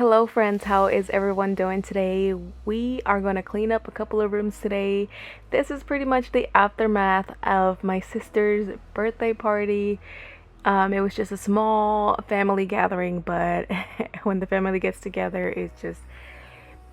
Hello friends, how is everyone doing today? We are going to clean up a couple of rooms today. This is pretty much the aftermath of my sister's birthday party. It was just a small family gathering, but when the family gets together, it just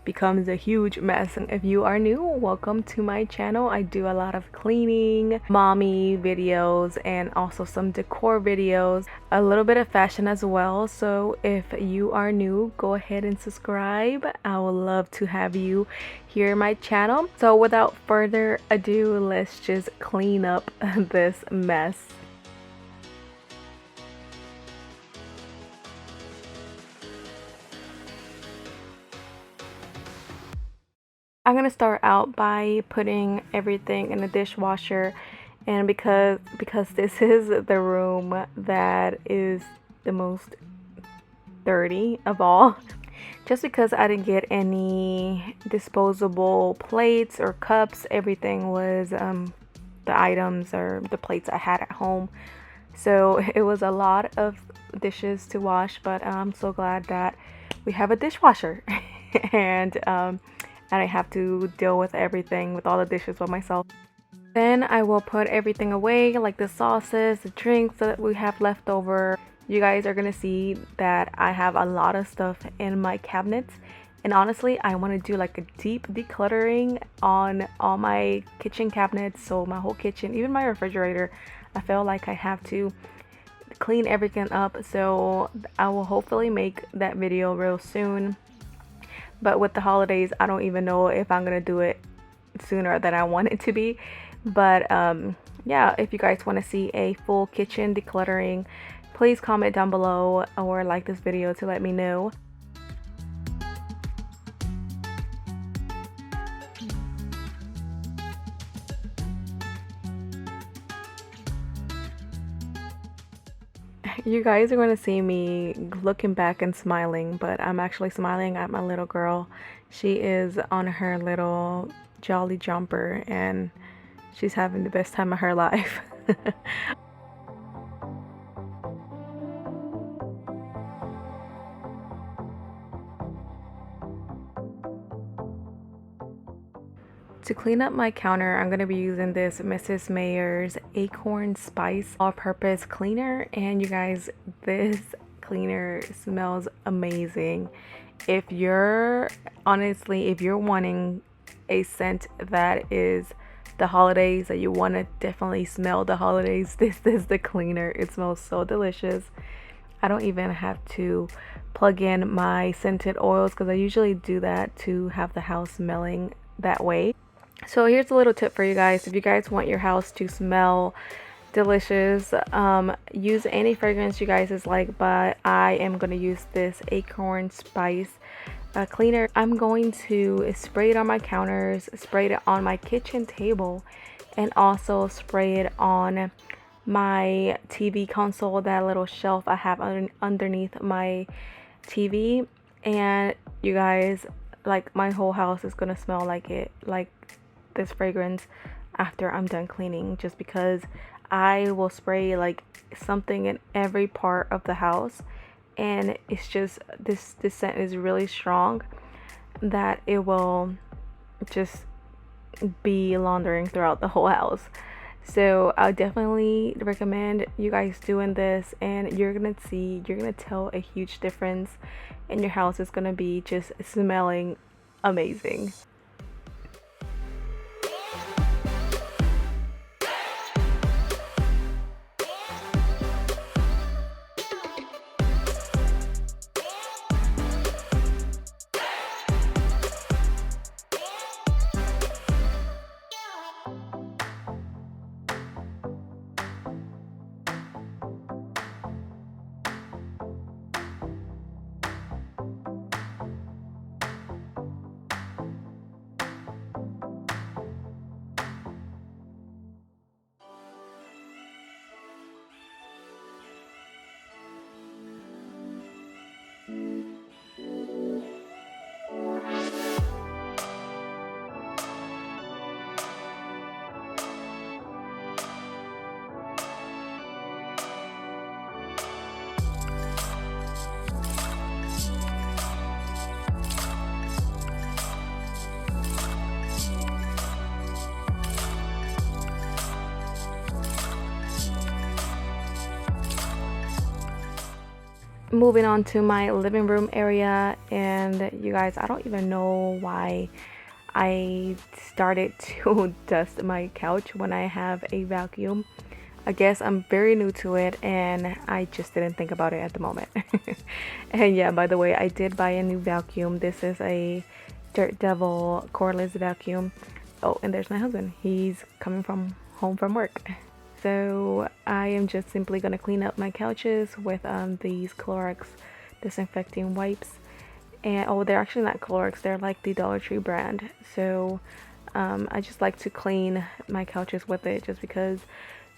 becomes a huge mess. And if you are new, welcome to my channel. I do a lot of cleaning, mommy videos, and also some decor videos, a little bit of fashion as well. So if you are new, go ahead and subscribe. I would love to have you here in my channel. So without further ado, let's just clean up this mess. I'm gonna start out by putting everything in the dishwasher, and because this is the room that is the most dirty of all, just because I didn't get any disposable plates or cups, everything was the items or the plates I had at home. So it was a lot of dishes to wash, but I'm so glad that we have a dishwasher and I have to deal with everything with all the dishes by myself. Then I will put everything away, like the sauces, the drinks that we have left over. You guys are gonna see that I have a lot of stuff in my cabinets, and honestly I want to do like a deep decluttering on all my kitchen cabinets. So my whole kitchen, even my refrigerator, I feel like I have to clean everything up. So I will hopefully make that video real soon. But with the holidays, I don't even know if I'm gonna do it sooner than I want it to be. But yeah, if you guys want to see a full kitchen decluttering, please comment down below or like this video to let me know. You guys are going to see me looking back and smiling, but I'm actually smiling at my little girl. She is on her little jolly jumper and she's having the best time of her life. To clean up my counter, I'm going to be using this Mrs. Mayer's Acorn Spice all-purpose cleaner, and you guys, this cleaner smells amazing. If you're wanting a scent that is the holidays, that you want to definitely smell the holidays, this is the cleaner. It smells so delicious. I don't even have to plug in my scented oils because I usually do that to have the house smelling that way. So here's a little tip for you guys. If you guys want your house to smell delicious, use any fragrance you guys like, but I am going to use this Acorn Spice cleaner. I'm going to spray it on my counters, spray it on my kitchen table, and also spray it on my TV console, that little shelf I have underneath my TV. And you guys, like, my whole house is gonna smell like it, like this fragrance, after I'm done cleaning, just because I will spray like something in every part of the house, and it's just this scent is really strong that it will just be laundering throughout the whole house. So I definitely recommend you guys doing this, and you're gonna tell a huge difference, and your house is gonna be just smelling amazing. Moving on to my living room area, and you guys, I don't even know why I started to dust my couch when I have a vacuum. I guess I'm very new to it and I just didn't think about it at the moment. And yeah, by the way, I did buy a new vacuum. This is a Dirt Devil cordless vacuum. Oh, and there's my husband. He's coming from home from work. So I am just simply gonna clean up my couches with these Clorox disinfecting wipes. And oh, they're actually not Clorox, they're like the Dollar Tree brand. So I just like to clean my couches with it just because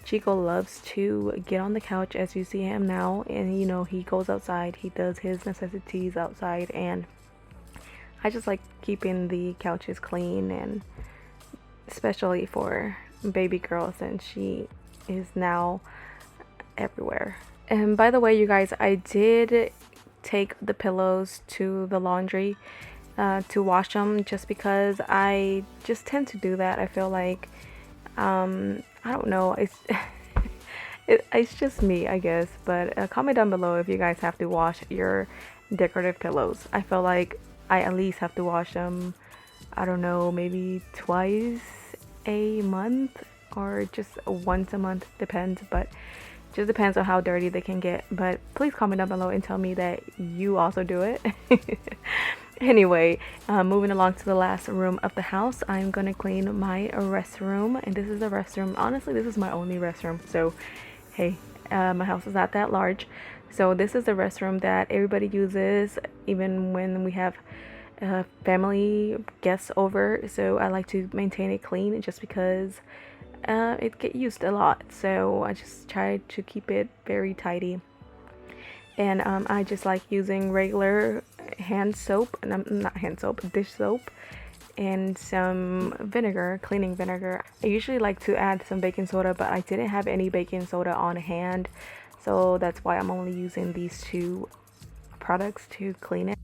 Chico loves to get on the couch as you see him now, and you know, he goes outside, he does his necessities outside, and I just like keeping the couches clean, and especially for baby girl since she is now everywhere. And by the way, you guys, I did take the pillows to the laundry to wash them just because I just tend to do that. I feel like I don't know, it's just me, I guess. But comment down below if you guys have to wash your decorative pillows. I feel like I at least have to wash them, I don't know, maybe twice a month or just once a month, depends. But just depends on how dirty they can get. But please comment down below and tell me that you also do it. Anyway, moving along to the last room of the house, I'm gonna clean my restroom, and this is the restroom. Honestly, this is my only restroom, so hey, my house is not that large, so this is the restroom that everybody uses even when we have family guests over. So I like to maintain it clean just because it get used a lot, so I just try to keep it very tidy. And I just like using regular hand soap, and not hand soap, dish soap, and some vinegar, cleaning vinegar. I usually like to add some baking soda, but I didn't have any baking soda on hand, so that's why I'm only using these two products to clean it.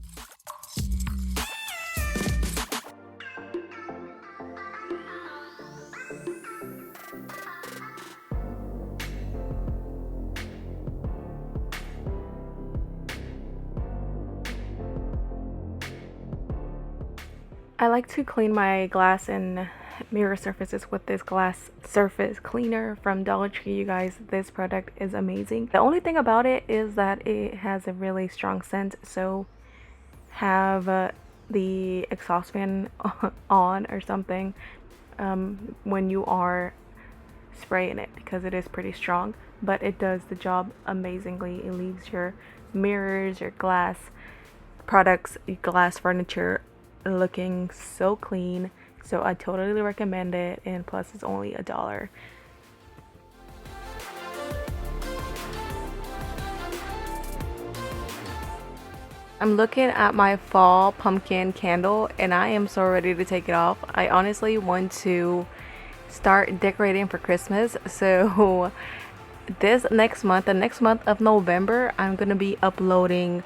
I like to clean my glass and mirror surfaces with this glass surface cleaner from Dollar Tree. You guys, this product is amazing. The only thing about it is that it has a really strong scent, so have the exhaust fan on or something when you are spraying it, because it is pretty strong, but it does the job amazingly. It leaves your mirrors, your glass products, your glass furniture looking so clean. So I totally recommend it, and plus it's only $1. I'm looking at my fall pumpkin candle and I am so ready to take it off. I honestly want to start decorating for Christmas. So this next month, the next month of November, I'm gonna be uploading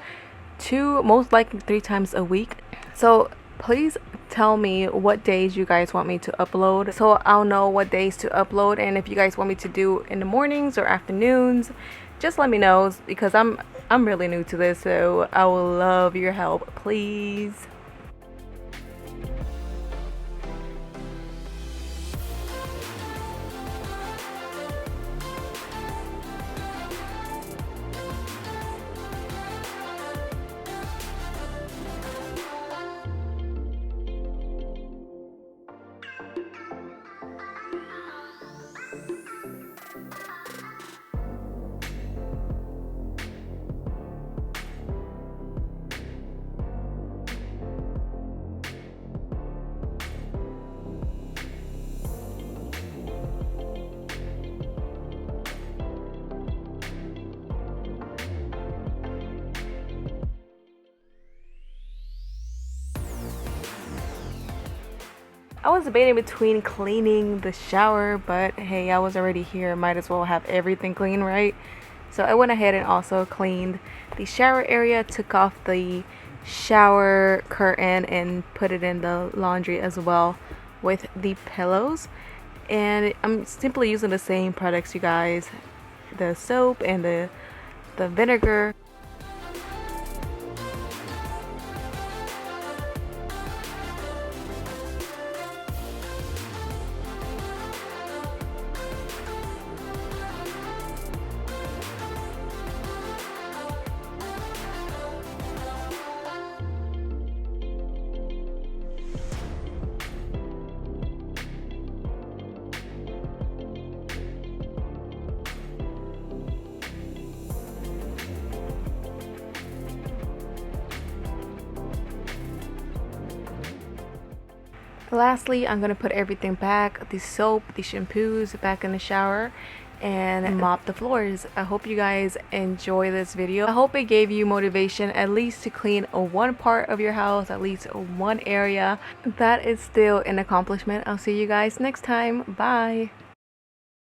2, most likely 3 times a week. So please tell me what days you guys want me to upload, so I'll know what days to upload. And if you guys want me to do in the mornings or afternoons, just let me know, because I'm really new to this, so I will love your help, please. I was debating between cleaning the shower, but hey, I was already here, might as well have everything clean, right? So I went ahead and also cleaned the shower area, took off the shower curtain and put it in the laundry as well with the pillows. And I'm simply using the same products, you guys, the soap and the vinegar. Lastly, I'm gonna put everything back, the soap, the shampoos back in the shower, and mop the floors. I hope you guys enjoy this video. I hope it gave you motivation at least to clean one part of your house, at least one area. That is still an accomplishment. I'll see you guys next time. Bye.